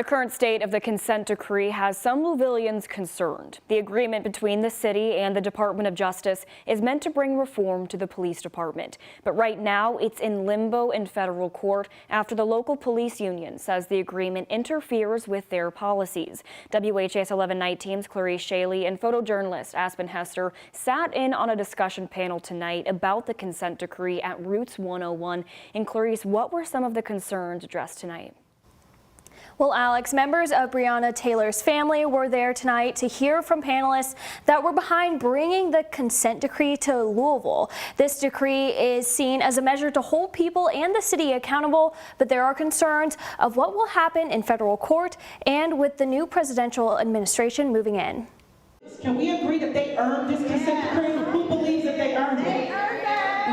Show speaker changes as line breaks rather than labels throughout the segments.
The current state of the consent decree has some Louisvillians concerned. The agreement between the city and the Department of Justice is meant to bring reform to the police department. But right now, it's in limbo in federal court after the local police union says the agreement interferes with their policies. WHAS 11 Night Team's Clarice Shaley and photojournalist Aspen Hester sat in on a discussion panel tonight about the consent decree at Routes 101. And Clarice, what were some of the concerns addressed tonight?
Well, Alex, members of Breonna Taylor's family were there tonight to hear from panelists that were behind bringing the consent decree to Louisville. This decree is seen as a measure to hold people and the city accountable, but there are concerns of what will happen in federal court and with the new presidential administration moving in.
Can we agree that they earned this consent decree? Who believes that they earned it?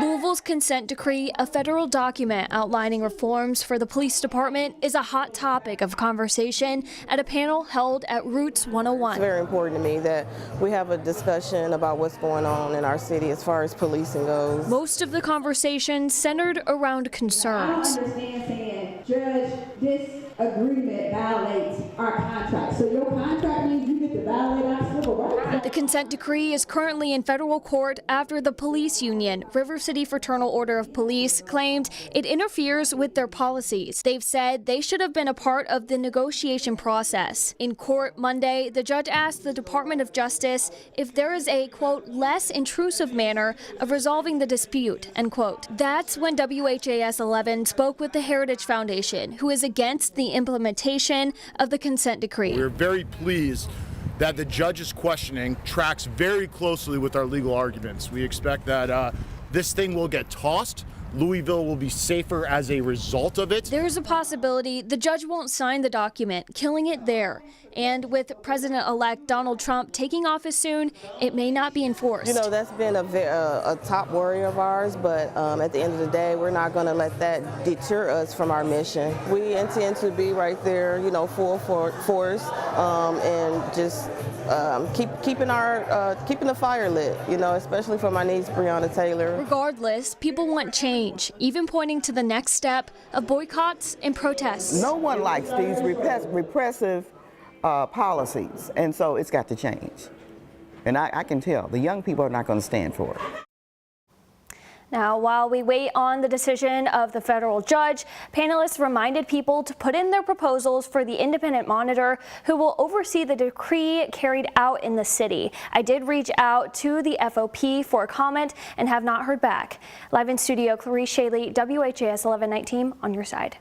Louisville's consent decree, a federal document outlining reforms for the police department, is a hot topic of conversation at a panel held at Routes 101.
It's very important to me that we have a discussion about what's going on in our city as far as policing goes.
Most of the conversation centered around concerns.
I understand saying, Judge, this agreement violates our contract. So your contract means you get to violate our civil rights.
The consent decree is currently in federal court after the police union, River City Fraternal Order of Police, claimed it interferes with their policies. They've said they should have been a part of the negotiation process. In court Monday, the judge asked the Department of Justice if there is a, quote, less intrusive manner of resolving the dispute, end quote. That's when WHAS 11 spoke with the Heritage Foundation, who is against the implementation of the consent decree.
We're very pleased that the judge's questioning tracks very closely with our legal arguments. We expect that this thing will get tossed. Louisville will be safer as a result of it.
There's a possibility the judge won't sign the document, killing it there. And with President-elect Donald Trump taking office soon, it may not be enforced.
You know, that's been a top worry of ours, but at the end of the day, we're not going to let that deter us from our mission. We intend to be right there, you know, full force and just keeping the fire lit, you know, especially for my niece, Breonna Taylor.
Regardless, people want change, even pointing to the next step of boycotts and protests.
No one likes these repressive policies, and so it's got to change. And I can tell the young people are not going to stand for it.
Now, while we wait on the decision of the federal judge, panelists reminded people to put in their proposals for the independent monitor who will oversee the decree carried out in the city. I did reach out to the FOP for a comment and have not heard back. Live in studio, Clarice Shaley, WHAS 11 Night Team, on your side.